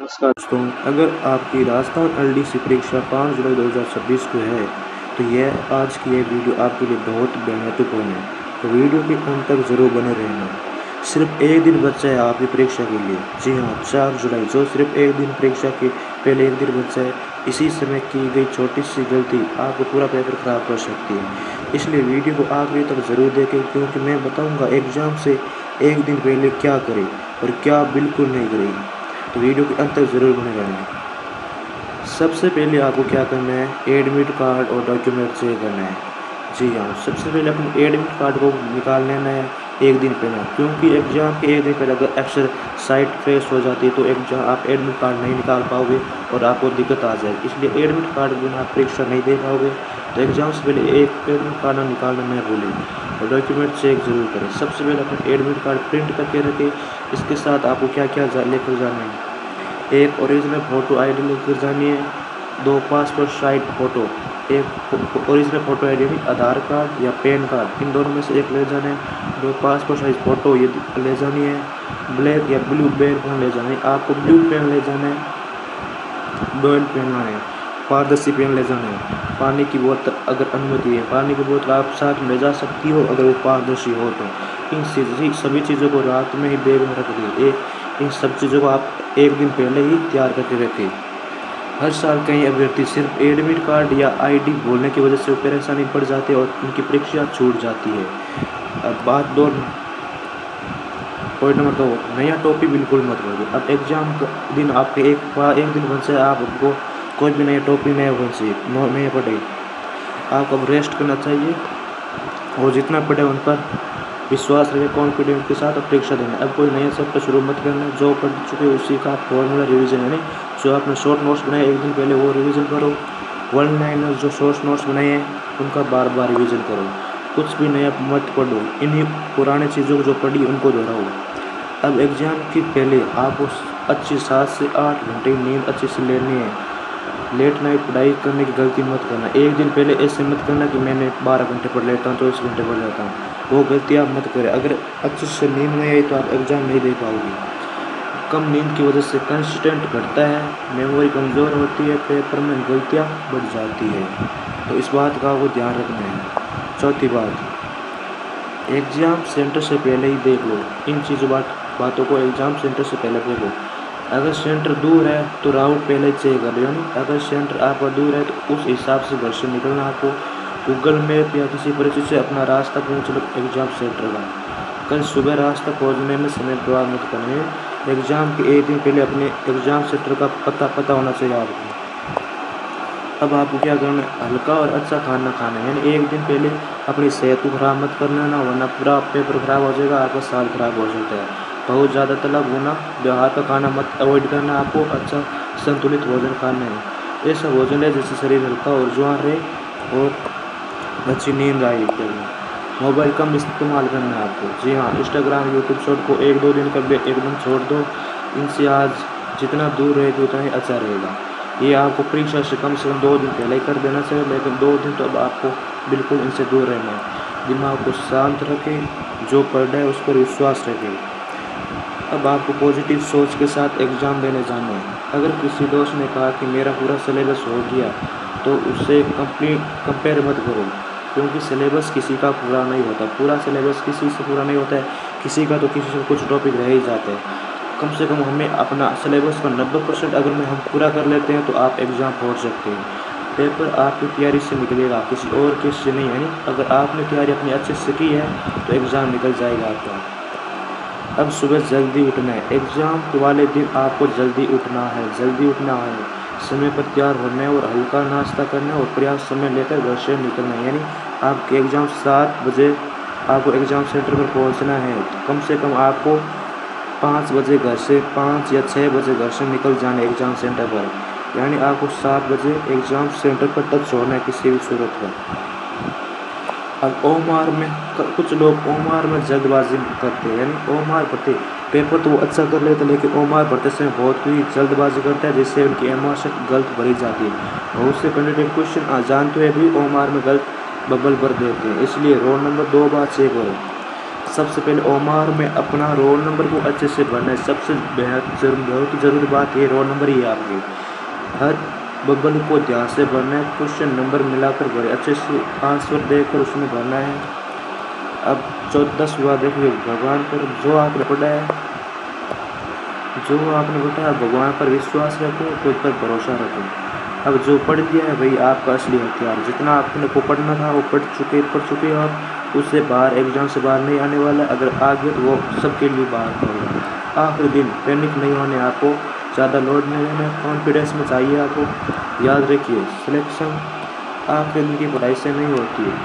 नमस्कार दोस्तों, अगर आपकी राजस्थान एलडीसी परीक्षा 5 जुलाई 2026 को है तो यह आज की ये वीडियो आपके लिए बहुत महत्वपूर्ण है। तो वीडियो के अंत तक ज़रूर बने रहना। सिर्फ एक दिन बचा है आपकी परीक्षा के लिए। जी हाँ, 4 जुलाई, जो सिर्फ एक दिन परीक्षा के पहले एक दिन बचा है। इसी समय की गई छोटी सी गलती आपको पूरा पेपर खराब कर सकती है। इसलिए वीडियो को आखिरी तक ज़रूर देखें, क्योंकि मैं बताऊँगा एग्ज़ाम से एक दिन पहले क्या करें और क्या बिल्कुल नहीं करें। तो वीडियो के अंत तक ज़रूर बने रहना। सबसे पहले आपको क्या करना है, एडमिट कार्ड और डॉक्यूमेंट चेक करना है। जी हाँ, सबसे पहले अपने एडमिट कार्ड को निकाल लेना है एक दिन पहले, क्योंकि एग्ज़ाम के एक दिन पहले अगर अक्सर साइट क्रैश हो जाती है तो एग्जाम आप एडमिट कार्ड नहीं निकाल पाओगे और आपको दिक्कत आ जाएगी। इसलिए एडमिट कार्ड बिना आप परीक्षा नहीं दे पाओगे। तो एग्ज़ाम से पहले एक एडमिट कार्ड निकालना मैं भूलें और डॉक्यूमेंट चेक ज़रूर करें। सबसे पहले अपना एडमिट कार्ड प्रिंट करके रखें। इसके साथ आपको क्या क्या लेकर जाना है, एक ओरिजिनल फ़ोटो आईडी लेकर जानी है, 2 पासपोर्ट साइज़ फ़ोटो, एक ओरिजिनल फ़ोटो आईडी आधार कार्ड या पैन कार्ड, इन दोनों में से एक ले जाना है। 2 पासपोर्ट साइज़ फ़ोटो ये ले जानी है। ब्लैक या ब्लू पेन ले जाना है, आपको ब्लू पेन ले जाना है, डॉयल पेन लाना है, पारदर्शी पेन ले जाना है। पानी की बोतल अगर अनुमति है, पानी की बोतल आप साथ में ले जा सकती हो अगर वो पारदर्शी हो तो। इन सभी चीज़ों को रात में ही बैग में रख दें। इन सब चीज़ों को आप एक दिन पहले ही तैयार करके रखें। हर साल कई अभ्यर्थी सिर्फ एडमिट कार्ड या आईडी भूलने की वजह से परेशानी पड़ जाती है और उनकी परीक्षा छूट जाती है। अब बात दो, पॉइंट नंबर 2, नया टॉपिक बिल्कुल मत भूलिए। अब एग्जाम का दिन आपके एक दिन बचे, आपको कोई भी नया टॉपिक नया बचे नया पढ़े। आपको अब रेस्ट करना चाहिए और जितना पढ़े उन पर विश्वास रखें, कॉन्फिडेंस के साथ परीक्षा देना। अब कोई नया चैप्टर शुरू मत करना, जो पढ़ चुके उसी का फॉर्मूला रिवीजन, यानी जो आपने शॉर्ट नोट्स बनाए एक दिन पहले वो रिवीजन करो। 1 लाइनर जो शॉर्ट नोट्स बनाए हैं उनका बार बार रिवीजन करो। कुछ भी नया मत पढ़ो, इन्हीं पुराने चीज़ों को जो पढ़ी उनको दोहराओ। अब एग्ज़ाम के पहले आपको अच्छी 7 से 8 घंटे नींद अच्छे से लेनी है। लेट नाइट पढ़ाई करने की गलती मत करना। एक दिन पहले ऐसे मत करना कि मैंने 12 घंटे पढ़ लेता हूँ, 24 घंटे पढ़ लेता हूँ, वो गलती आप मत करें। अगर अच्छे से नींद नहीं आई तो आप एग्ज़ाम नहीं दे पाओगे। कम नींद की वजह से कंसिस्टेंट घटता है, मेमोरी कमज़ोर होती है, पेपर में गलतियाँ बढ़ जाती है। तो इस बात का आपको ध्यान रखना है। चौथी बात, एग्ज़ाम सेंटर से पहले ही देख लो। इन बातों को एग्ज़ाम सेंटर से पहले देखो। अगर सेंटर दूर है तो राउट पहले चेक कर लो, यानी अगर सेंटर आपका दूर है तो उस हिसाब से घर से निकलना। आपको गूगल मैप या किसी परिचित से अपना रास्ता पूछ लो एग्ज़ाम सेंटर का। कल सुबह रास्ता खोजने में समय बर्बाद मत करना। एग्ज़ाम के एक दिन पहले अपने एग्ज़ाम सेंटर का पता होना चाहिए आपको। अब आपको क्या करना है, हल्का और अच्छा खाना खाना है, यानी एक दिन पहले अपनी सेहत को ख़राब मत करना ना, वरना पूरा पेपर ख़राब हो जाएगा, आपका साल ख़राब हो सकता है। बहुत ज़्यादा तला भुना बाहर का खाना मत अवॉइड करना। आपको अच्छा संतुलित भोजन खाना है। ऐसा भोजन है जिससे शरीर हल्का और जुआ रहे और अच्छी नींद आए। मोबाइल कम इस्तेमाल करना है आपको। जी हाँ, इंस्टाग्राम यूट्यूब शॉर्ट को 1-2 दिन का एकदम छोड़ दो। इनसे आज जितना दूर रहेगा उतना ही अच्छा रहेगा। ये आपको परीक्षा से कम 2 दिन पहले ही कर देना चाहिए, लेकिन 2 दिन तो अब आपको बिल्कुल इनसे दूर रहना है। दिमाग को शांत रखें, जो पढ़ रहा है उस पर विश्वास रखें। अब आपको पॉजिटिव सोच के साथ एग्ज़ाम देने जाना है। अगर किसी दोस्त ने कहा कि मेरा पूरा सिलेबस हो गया तो उससे कंपेयर मत करो, क्योंकि सिलेबस किसी का पूरा नहीं होता। पूरा सिलेबस किसी से पूरा नहीं होता है, किसी का तो किसी से कुछ टॉपिक रह ही जाते हैं। कम से कम हमें अपना सिलेबस का 90% अगर हम पूरा कर लेते हैं तो आप एग्ज़ाम पहुँच सकते हैं। पेपर आपकी तैयारी से निकलेगा, किसी और के से नहीं, यानी अगर आपने तैयारी अपनी अच्छे से की है तो एग्ज़ाम निकल जाएगा आपका। अब सुबह जल्दी उठना है। एग्ज़ाम वाले दिन आपको जल्दी उठना है, समय पर तैयार होना है और हल्का नाश्ता करना है और पर्याप्त समय लेकर घर से निकलना है। यानी आपके एग्ज़ाम 7 बजे आपको एग्ज़ाम सेंटर पर पहुंचना है। कम से कम आपको 5 बजे घर से 5 या 6 बजे घर से निकल जाना है एग्ज़ाम सेंटर पर, यानी आपको 7 बजे एग्ज़ाम सेंटर पर टच होना है किसी भी सूरत में। अब कुछ लोग ओमार में जल्दबाजी करते हैं, यानी ओमार भरते पेपर तो वो अच्छा कर लेते हैं लेकिन ओमार भरते समय बहुत ही जल्दबाजी करता है, जिससे उनकी एमआरशीट गलत भरी जाती है। बहुत से कैंडिडेट क्वेश्चन जानते हुए भी ओमार में गलत बबल भर देते हैं। इसलिए रोल नंबर 2 बार चेक करो। सबसे पहले ओमार में अपना रोल नंबर को अच्छे से भरना है। सबसे बहुत ज़रूरी बात ये रोल नंबर ही है आपके। हर बबल को ध्यान से भरना है। क्वेश्चन नंबर मिलाकर भरे, अच्छे से आंसर देकर उसमें भरना है। अब 14वां देखिए, भगवान पर जो आपने पढ़ा है, भगवान पर विश्वास रखो, खुद पर भरोसा रखो। अब जो पढ़ दिया है वही आपका असली हथियार। जितना आपने को पढ़ना था वो पढ़ चुके हो आप। उससे बाहर एग्जाम से बाहर नहीं आने वाला। अगर आ गया तो वो सबके लिए बाहर होगा। आखिरी दिन पैनिक नहीं होने, आपको ज़्यादा लोड नहीं लेना, कॉन्फिडेंस में चाहिए आपको। याद रखिए, सिलेक्शन आखिरी दिन की पढ़ाई से नहीं होती है,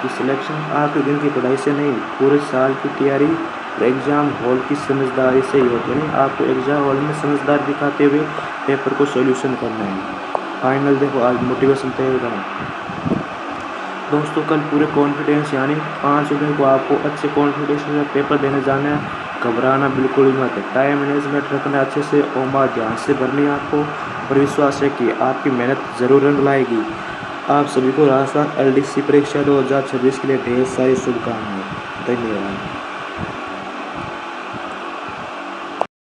कि सिलेक्शन आखिरी दिन की पढ़ाई से नहीं, पूरे साल की तैयारी और एग्ज़ाम हॉल की समझदारी से ही होती है। नहीं, आपको एग्ज़ाम हॉल में समझदार दिखाते हुए पेपर को सॉल्यूशन करना है। फाइनल देखो, आज मोटिवेशन तैयार करें दोस्तों। कल पूरे कॉन्फिडेंस यानी 5 दिन को आपको अच्छे कॉन्फिडेंस में पेपर देने जाना है। घबराना बिल्कुल ही मत है। टाइम मैनेजमेंट रखना अच्छे से, ओमार ध्यान से भरनी है आपको, और विश्वास है कि आपकी मेहनत ज़रूर रंग लाएगी। आप सभी को राजस्थान LDC परीक्षा 2026 के लिए ढेर सारी शुभकामनाएं। धन्यवाद।